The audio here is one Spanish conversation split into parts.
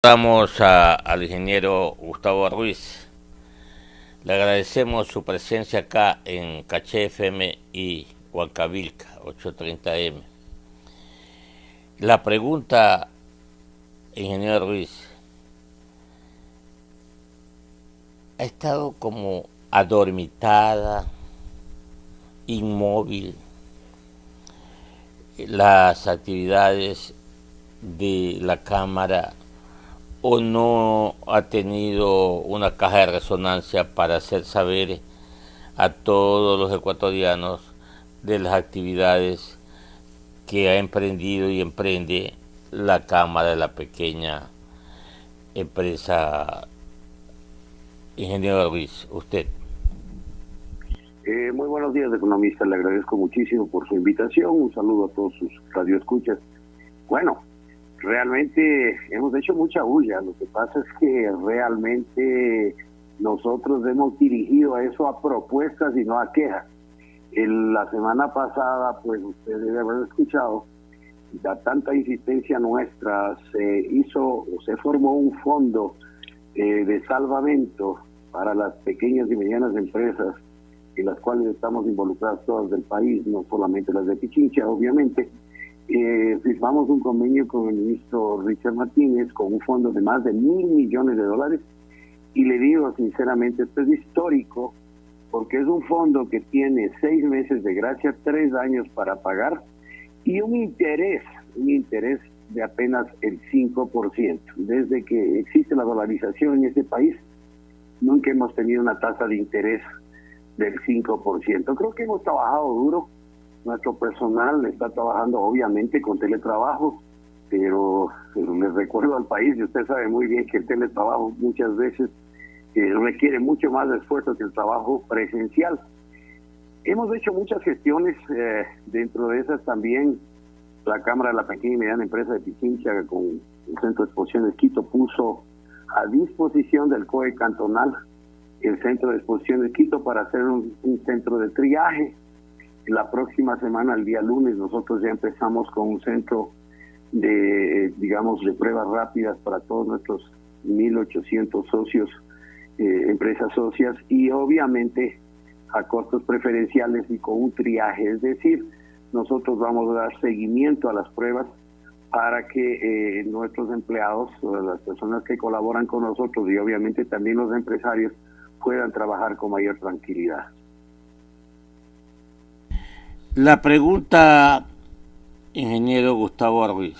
Saludamos al ingeniero Gustavo Ruiz. Le agradecemos su presencia acá en Caché FM y Huancavilca, 830M. La pregunta, ingeniero Ruiz, ha estado como adormitada, inmóvil, las actividades de la Cámara, o no ha tenido una caja de resonancia para hacer saber a todos los ecuatorianos de las actividades que ha emprendido y emprende la Cámara de la Pequeña Empresa. Ingeniero Ruiz, usted. Muy buenos días, economista. Le agradezco muchísimo por su invitación. Un saludo a todos sus radioescuchas. Bueno, realmente hemos hecho mucha bulla. Lo que pasa es que realmente nosotros hemos dirigido a eso a propuestas y no a quejas. La semana pasada, pues usted debe haber escuchado, da tanta insistencia nuestra, se formó un fondo de salvamento para las pequeñas y medianas empresas, en las cuales estamos involucradas todas del país, no solamente las de Pichincha, obviamente. Firmamos un convenio con el ministro Richard Martínez con un fondo de más de $1.000 millones, y le digo sinceramente, esto es histórico, porque es un fondo que tiene 6 meses de gracia, 3 años para pagar, y un interés de apenas el 5%. Desde que existe la dolarización en este país, nunca hemos tenido una tasa de interés del 5%. Creo que hemos trabajado duro. Nuestro personal está trabajando obviamente con teletrabajo, pero les recuerdo al país, y usted sabe muy bien que el teletrabajo muchas veces requiere mucho más esfuerzo que el trabajo presencial. Hemos hecho muchas gestiones, dentro de esas también la Cámara de la Pequeña y Mediana Empresa de Pichincha con el Centro de Exposiciones Quito puso a disposición del COE cantonal el Centro de Exposiciones Quito para hacer un centro de triaje. La próxima semana, el día lunes, nosotros ya empezamos con un centro de pruebas rápidas para todos nuestros 1.800 socios, empresas socias, y obviamente a costos preferenciales y con un triaje. Es decir, nosotros vamos a dar seguimiento a las pruebas para que nuestros empleados, las personas que colaboran con nosotros y obviamente también los empresarios, puedan trabajar con mayor tranquilidad. La pregunta, ingeniero Gustavo Ruiz,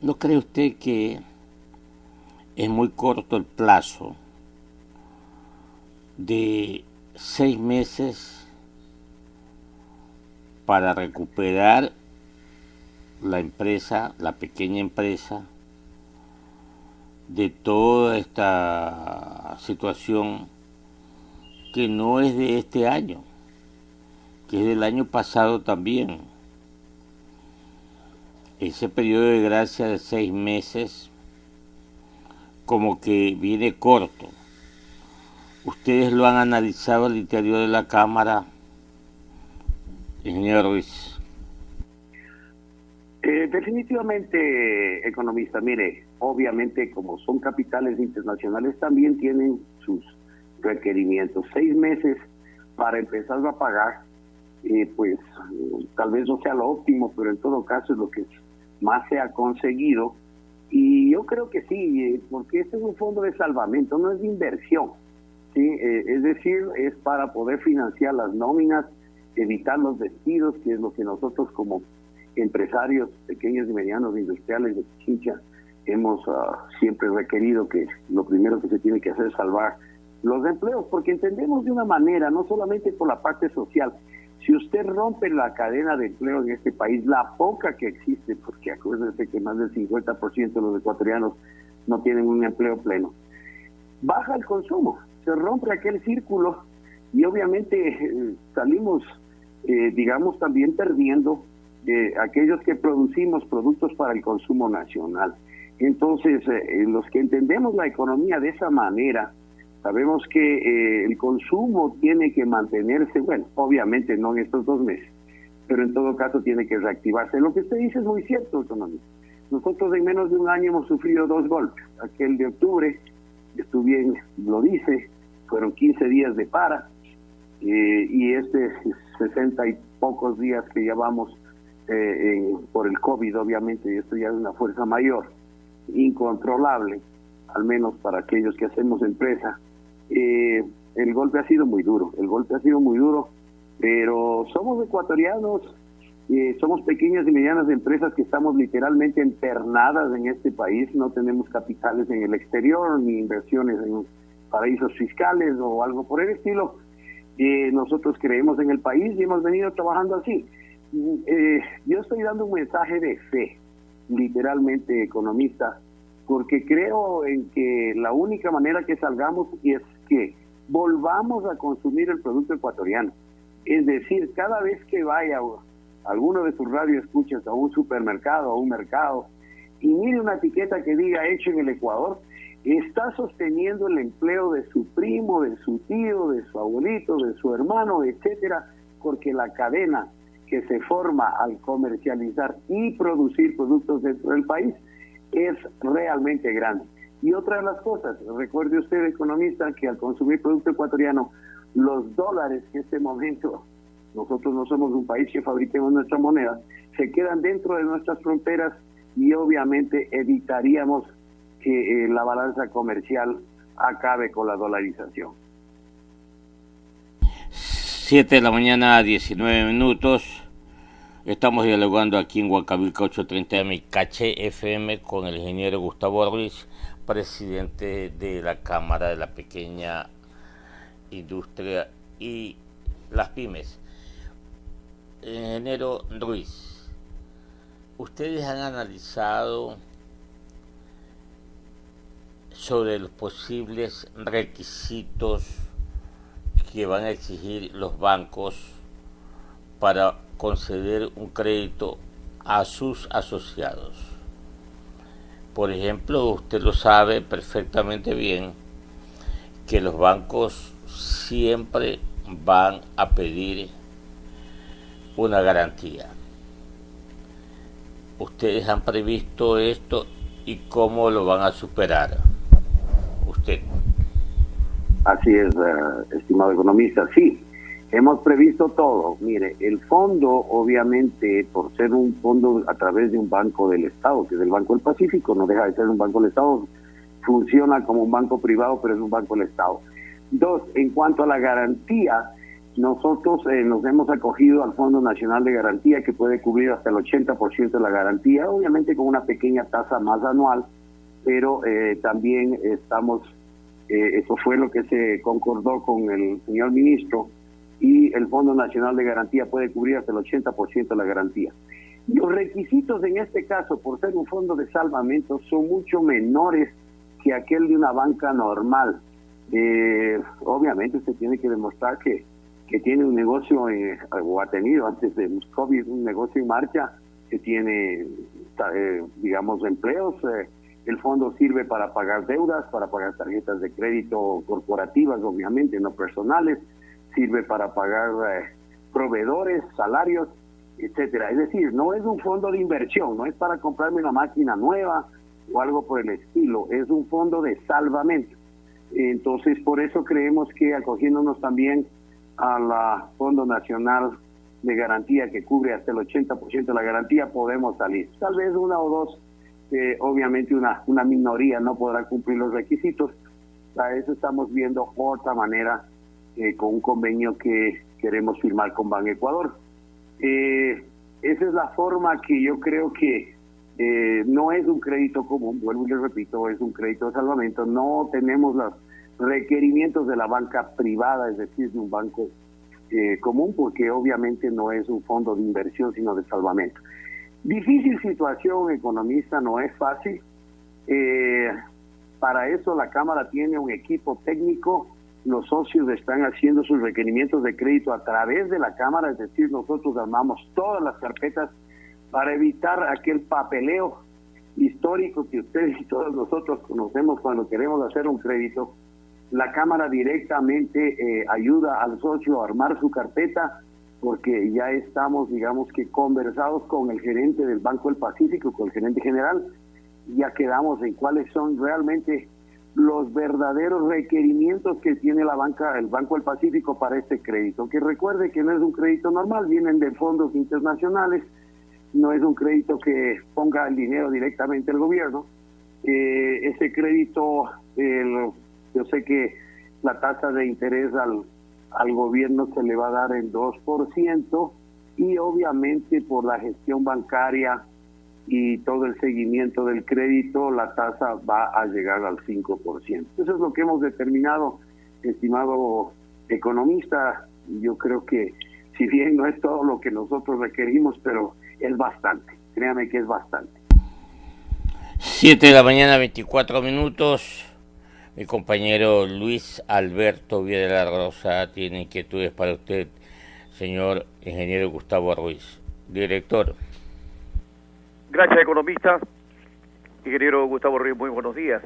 ¿no cree usted que es muy corto el plazo de 6 meses para recuperar la empresa, la pequeña empresa, de toda esta situación que no es de este año, que es del año pasado también? Ese periodo de gracia de 6 meses como que viene corto. ¿Ustedes lo han analizado al interior de la Cámara, ingeniero Ruiz? Definitivamente, economista, mire, obviamente como son capitales internacionales también tienen sus requerimientos. 6 meses para empezar a pagar, pues tal vez no sea lo óptimo, pero en todo caso es lo que más se ha conseguido. Y yo creo que sí, porque este es un fondo de salvamento, no es de inversión, ¿sí? Es decir, es para poder financiar las nóminas, evitar los despidos, que es lo que nosotros como empresarios pequeños y medianos industriales de Pichincha hemos siempre requerido, que lo primero que se tiene que hacer es salvar los empleos, porque entendemos de una manera, no solamente por la parte social. Si usted rompe la cadena de empleo en este país, la poca que existe, porque acuérdense que más del 50% de los ecuatorianos no tienen un empleo pleno, baja el consumo, se rompe aquel círculo y obviamente salimos, también perdiendo aquellos que producimos productos para el consumo nacional. Entonces, los que entendemos la economía de esa manera, sabemos que el consumo tiene que mantenerse, bueno, obviamente no en estos 2 meses, pero en todo caso tiene que reactivarse. Lo que usted dice es muy cierto, economista. nosotros en menos de un año hemos sufrido 2 golpes. Aquel de octubre, tú bien lo dice, fueron 15 días de para, y este 60 y pocos días que llevamos por el COVID, obviamente, y esto ya es una fuerza mayor, incontrolable, al menos para aquellos que hacemos empresa. El golpe ha sido muy duro, pero somos ecuatorianos, somos pequeñas y medianas empresas que estamos literalmente empernadas en este país, no tenemos capitales en el exterior, ni inversiones en paraísos fiscales o algo por el estilo. Nosotros creemos en el país y hemos venido trabajando así. Yo estoy dando un mensaje de fe, literalmente, economista, porque creo en que la única manera que salgamos es que volvamos a consumir el producto ecuatoriano. Es decir, cada vez que vaya alguno de sus radioescuchas a un supermercado, a un mercado, y mire una etiqueta que diga hecho en el Ecuador, está sosteniendo el empleo de su primo, de su tío, de su abuelito, de su hermano, etcétera, porque la cadena que se forma al comercializar y producir productos dentro del país es realmente grande. Y otra de las cosas, recuerde usted, economista, que al consumir producto ecuatoriano, los dólares que en este momento, nosotros no somos un país que fabriquemos nuestra moneda, se quedan dentro de nuestras fronteras y obviamente evitaríamos que la balanza comercial acabe con la dolarización. 7 de la mañana, 19 minutos. Estamos dialogando aquí en Huancavilca 830 Caché FM con el ingeniero Gustavo Ruiz, presidente de la Cámara de la Pequeña Industria y las Pymes. Ingeniero Ruiz, ¿ustedes han analizado sobre los posibles requisitos que van a exigir los bancos para conceder un crédito a sus asociados? Por ejemplo, usted lo sabe perfectamente bien que los bancos siempre van a pedir una garantía. ¿Ustedes han previsto esto y cómo lo van a superar? Usted. Así es, estimado economista, sí. Hemos previsto todo. Mire, el fondo, obviamente, por ser un fondo a través de un banco del Estado, que es el Banco del Pacífico, no deja de ser un banco del Estado, funciona como un banco privado, pero es un banco del Estado. 2, en cuanto a la garantía, nosotros nos hemos acogido al Fondo Nacional de Garantía, que puede cubrir hasta el 80% de la garantía, obviamente con una pequeña tasa más anual, pero también estamos, eso fue lo que se concordó con el señor ministro, y el Fondo Nacional de Garantía puede cubrir hasta el 80% de la garantía. Los requisitos en este caso, por ser un fondo de salvamento, son mucho menores que aquel de una banca normal. Obviamente usted tiene que demostrar que tiene un negocio, o ha tenido antes de COVID un negocio en marcha, que tiene, digamos, empleos. El fondo sirve para pagar deudas, para pagar tarjetas de crédito corporativas, obviamente, no personales. Sirve para pagar proveedores, salarios, etcétera. Es decir, no es un fondo de inversión, no es para comprarme una máquina nueva o algo por el estilo, es un fondo de salvamento. Entonces, por eso creemos que acogiéndonos también al Fondo Nacional de Garantía, que cubre hasta el 80% de la garantía, podemos salir. Tal vez una o dos, obviamente una minoría no podrá cumplir los requisitos. Para eso estamos viendo otra manera, con un convenio que queremos firmar con Banecuador. Esa es la forma que yo creo que no es un crédito común, vuelvo y les repito, es un crédito de salvamento. No tenemos los requerimientos de la banca privada, es decir, de un banco común, porque obviamente no es un fondo de inversión, sino de salvamento. Difícil situación, economista, no es fácil. Para eso la Cámara tiene un equipo técnico. Los socios están haciendo sus requerimientos de crédito a través de la Cámara, es decir, nosotros armamos todas las carpetas para evitar aquel papeleo histórico que ustedes y todos nosotros conocemos cuando queremos hacer un crédito. La Cámara directamente ayuda al socio a armar su carpeta porque ya estamos, digamos que conversados con el gerente del Banco del Pacífico, con el gerente general, ya quedamos en cuáles son realmente los verdaderos requerimientos que tiene el Banco del Pacífico para este crédito. Que recuerde que no es un crédito normal, vienen de fondos internacionales, no es un crédito que ponga el dinero directamente el gobierno. Ese crédito, yo sé que la tasa de interés al gobierno se le va a dar en 2%, y obviamente por la gestión bancaria y todo el seguimiento del crédito, la tasa va a llegar al 5%. Eso es lo que hemos determinado, estimado economista. Yo creo que, si bien no es todo lo que nosotros requerimos, pero es bastante. Créame que es bastante. 7 de la mañana, 24 minutos. Mi compañero Luis Alberto Villa de la Rosa tiene inquietudes para usted, señor ingeniero Gustavo Ruiz. Director. Gracias, economista. Ingeniero Gustavo Ruiz, muy buenos días.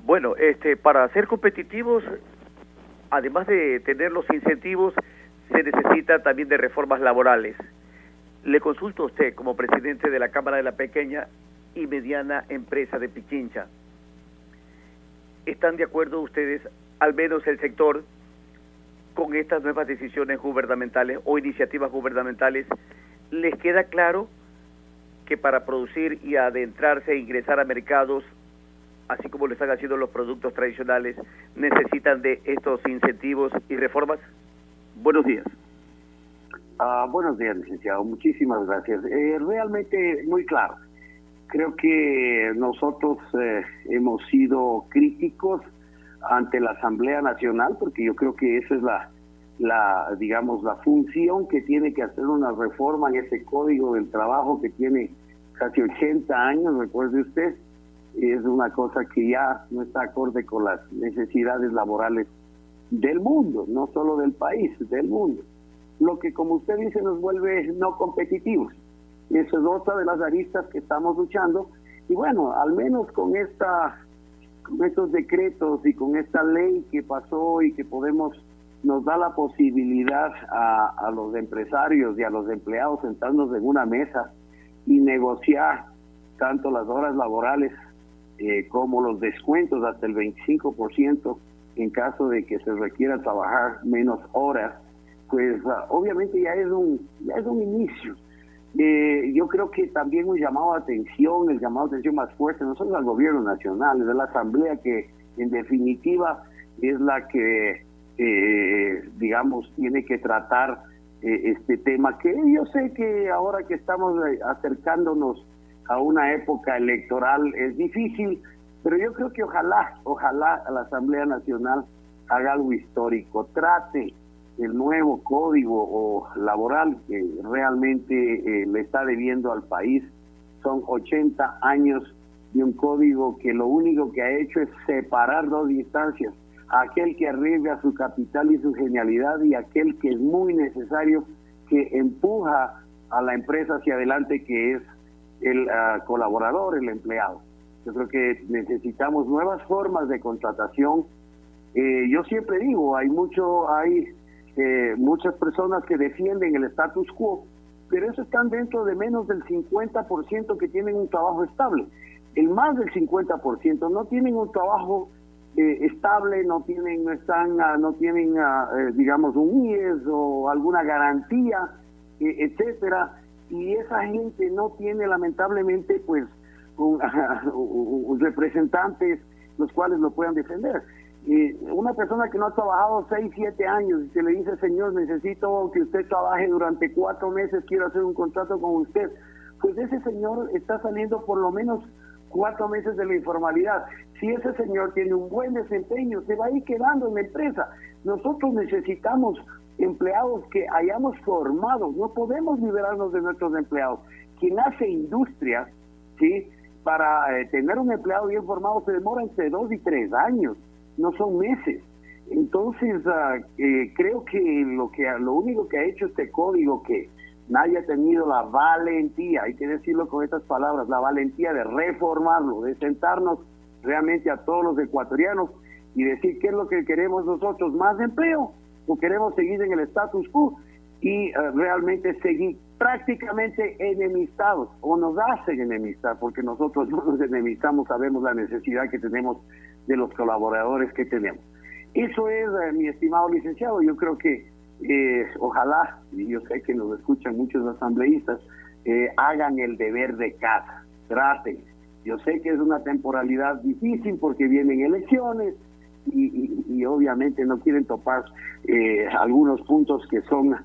Bueno, para ser competitivos, además de tener los incentivos, se necesita también de reformas laborales. Le consulto a usted, como presidente de la Cámara de la Pequeña y Mediana Empresa de Pichincha, ¿están de acuerdo ustedes, al menos el sector, con estas nuevas decisiones gubernamentales o iniciativas gubernamentales? ¿Les queda claro que para producir y adentrarse e ingresar a mercados, así como lo están haciendo los productos tradicionales, necesitan de estos incentivos y reformas? Buenos días. Buenos días, licenciado. Muchísimas gracias. Realmente muy claro. Creo que nosotros hemos sido críticos ante la Asamblea Nacional, porque yo creo que esa es digamos, la función que tiene que hacer una reforma en ese Código del Trabajo que tiene casi 80 años, recuerde usted. Es una cosa que ya no está acorde con las necesidades laborales del mundo, no solo del país, del mundo. Lo que, como usted dice, nos vuelve no competitivos. Eso es otra de las aristas que estamos luchando. Y bueno, al menos con estos decretos y con esta ley que pasó y que nos da la posibilidad a los empresarios y a los empleados sentarnos en una mesa y negociar tanto las horas laborales como los descuentos hasta el 25% en caso de que se requiera trabajar menos horas, pues obviamente ya es un inicio. Yo creo que también un llamado de atención, el llamado de atención más fuerte, no solo al gobierno nacional, es de la Asamblea, que en definitiva es la que, digamos, tiene que tratar este tema, que yo sé que ahora que estamos acercándonos a una época electoral es difícil, pero yo creo que ojalá la Asamblea Nacional haga algo histórico, trate el nuevo código laboral que realmente le está debiendo al país. Son 80 años de un código que lo único que ha hecho es separar dos instancias: aquel que arriesga su capital y su genialidad, y aquel que es muy necesario, que empuja a la empresa hacia adelante, que es el colaborador, el empleado. Yo creo que necesitamos nuevas formas de contratación. Yo siempre digo, hay muchas personas que defienden el status quo, pero eso están dentro de menos del 50% que tienen un trabajo estable. El más del 50% no tienen un trabajo estable, no tienen digamos, un IES o alguna garantía, etcétera, y esa gente no tiene, lamentablemente, pues representantes los cuales lo puedan defender. Una persona que no ha trabajado 6, 7 años y se le dice: señor, necesito que usted trabaje durante 4 meses, quiero hacer un contrato con usted, pues ese señor está saliendo por lo menos 4 meses de la informalidad. Si ese señor tiene un buen desempeño, se va a ir quedando en la empresa. Nosotros necesitamos empleados que hayamos formado, no podemos liberarnos de nuestros empleados. Quien hace industria, ¿sí?, para tener un empleado bien formado se demora entre 2 y 3 años, no son meses. Entonces creo que lo único que ha hecho este código, que nadie ha tenido la valentía, hay que decirlo con estas palabras, la valentía de reformarlo, de sentarnos realmente a todos los ecuatorianos y decir qué es lo que queremos nosotros: más empleo o queremos seguir en el status quo. y realmente seguir prácticamente enemistados, o nos hacen enemistar, porque nosotros no nos enemistamos, sabemos la necesidad que tenemos de los colaboradores que tenemos. Eso es, mi estimado licenciado, yo creo que ojalá, y yo sé que nos escuchan muchos asambleístas, hagan el deber de casa, traten. Yo sé que es una temporalidad difícil porque vienen elecciones y obviamente no quieren topar algunos puntos que son,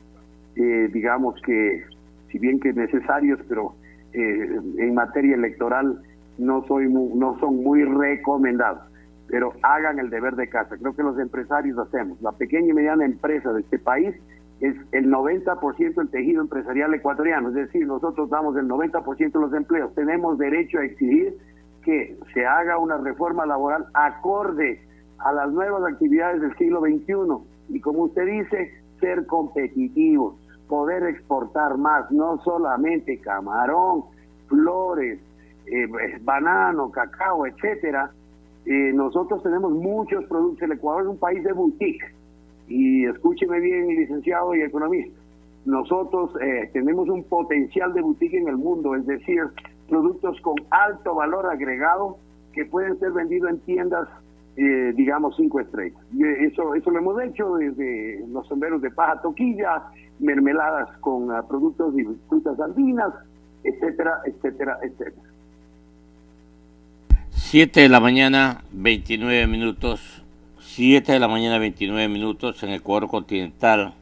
digamos que, si bien que necesarios, pero en materia electoral no son muy recomendados. Pero hagan el deber de casa. Creo que los empresarios hacemos. La pequeña y mediana empresa de este país es el 90% del tejido empresarial ecuatoriano, es decir, nosotros damos el 90% de los empleos. Tenemos derecho a exigir que se haga una reforma laboral acorde a las nuevas actividades del siglo XXI y, como usted dice, ser competitivos, poder exportar más, no solamente camarón, flores, banano, cacao, etcétera. Nosotros tenemos muchos productos. El Ecuador es un país de boutique. Y escúcheme bien, licenciado y economista, nosotros tenemos un potencial de boutique en el mundo, es decir, productos con alto valor agregado que pueden ser vendidos en tiendas, digamos, 5 estrellas. Y eso lo hemos hecho desde los sombreros de paja toquilla, mermeladas con productos y frutas andinas, etcétera, etcétera, etcétera. 7 de la mañana, 29 minutos. 7 de la mañana, 29 minutos en Ecuador continental.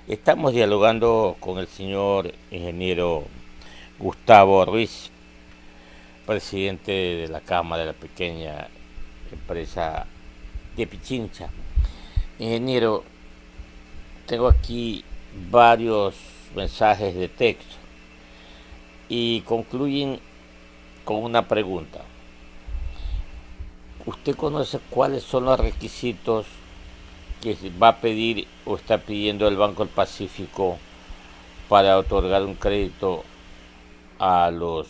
Estamos dialogando con el señor ingeniero Gustavo Ruiz, presidente de la Cámara de la Pequeña Empresa de Pichincha. Ingeniero, tengo aquí varios mensajes de texto y concluyen con una pregunta. ¿Usted conoce cuáles son los requisitos que va a pedir o está pidiendo el Banco del Pacífico para otorgar un crédito a los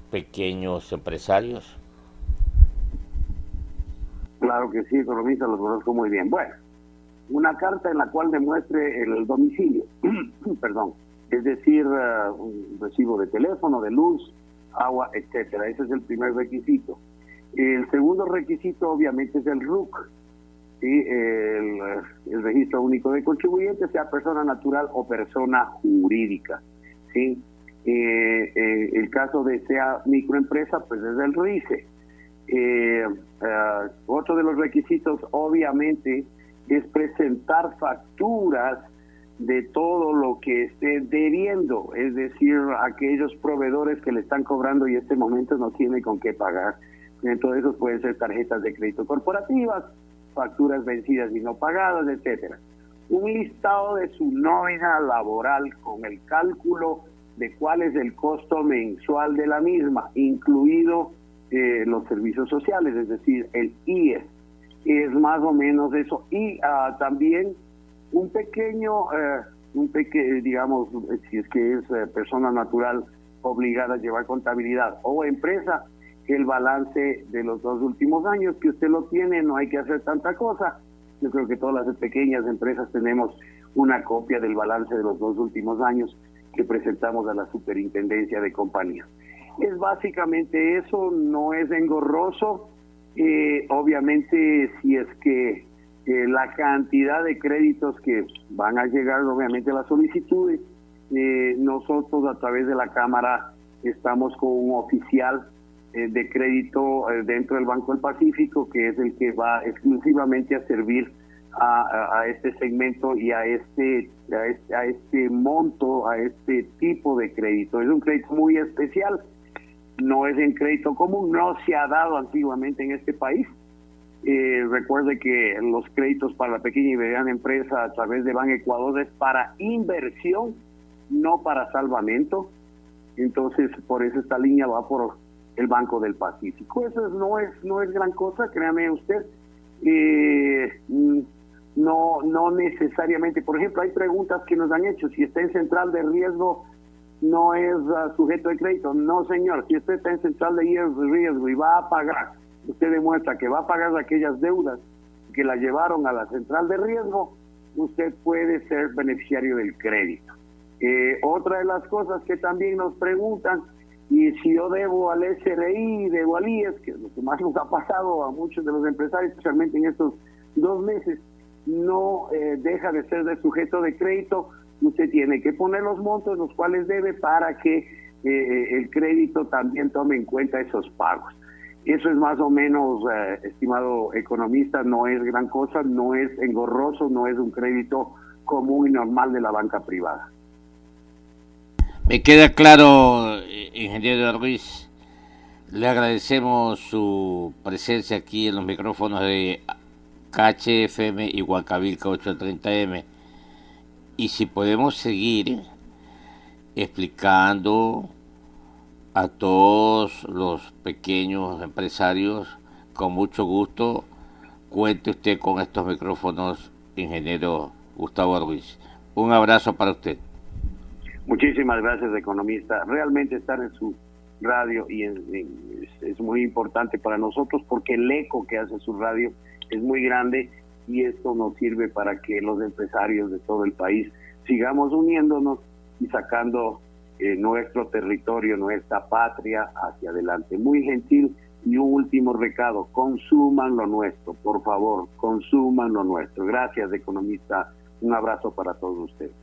pequeños empresarios? Claro que sí, economista, lo conozco muy bien. Bueno, una carta en la cual demuestre el domicilio, perdón, es decir, un recibo de teléfono, de luz, agua, etcétera. Ese es el primer requisito. El segundo requisito, obviamente, es el RUC, ¿sí? El registro único de contribuyentes, sea persona natural o persona jurídica, ¿sí? El caso de sea microempresa, pues es el RICE. Otro de los requisitos, obviamente, es presentar facturas de todo lo que esté debiendo, es decir, aquellos proveedores que le están cobrando y en este momento no tiene con qué pagar. Entonces, esos pueden ser tarjetas de crédito corporativas, facturas vencidas y no pagadas, etcétera. Un listado de su nómina laboral con el cálculo de cuál es el costo mensual de la misma, incluido los servicios sociales, es decir, el IES. Es más o menos eso. Y también un pequeño, digamos, si es que es persona natural obligada a llevar contabilidad o empresa, el balance de los 2 últimos años, que usted lo tiene, no hay que hacer tanta cosa. Yo creo que todas las pequeñas empresas tenemos una copia del balance de los 2 últimos años que presentamos a la Superintendencia de Compañías. Es básicamente eso, no es engorroso. Obviamente, si es que la cantidad de créditos que van a llegar, obviamente, a las solicitudes, nosotros a través de la Cámara estamos con un oficial de crédito dentro del Banco del Pacífico, que es el que va exclusivamente a servir a este segmento y a este monto, a este tipo de crédito. Es un crédito muy especial, no es en crédito común, no se ha dado antiguamente en este país. Recuerde que los créditos para la pequeña y mediana empresa a través de Ban Ecuador es para inversión, no para salvamento. Entonces, por eso esta línea va por el Banco del Pacífico. Eso no es gran cosa, créame usted. No necesariamente. Por ejemplo, hay preguntas que nos han hecho: si está en central de riesgo, no es sujeto de crédito. No, señor, si usted está en central de riesgo y va a pagar, usted demuestra que va a pagar aquellas deudas que la llevaron a la central de riesgo, usted puede ser beneficiario del crédito. Otra de las cosas que también nos preguntan, y si yo debo al SRI, debo al IES, que es lo que más nos ha pasado a muchos de los empresarios, especialmente en estos 2 meses, no deja de ser de sujeto de crédito. Usted tiene que poner los montos los cuales debe para que el crédito también tome en cuenta esos pagos. Eso es más o menos, estimado economista, no es gran cosa, no es engorroso, no es un crédito común y normal de la banca privada. Me queda claro, ingeniero Ruiz. Le agradecemos su presencia aquí en los micrófonos de KHFM y Huancavilca 830M. Y si podemos seguir explicando a todos los pequeños empresarios, con mucho gusto, cuente usted con estos micrófonos, ingeniero Gustavo Ruiz. Un abrazo para usted. Muchísimas gracias, economista. Realmente estar en su radio y es muy importante para nosotros, porque el eco que hace su radio es muy grande, y esto nos sirve para que los empresarios de todo el país sigamos uniéndonos y sacando nuestro territorio, nuestra patria hacia adelante. Muy gentil. Y un último recado: consuman lo nuestro, por favor, consuman lo nuestro. Gracias, economista. Un abrazo para todos ustedes.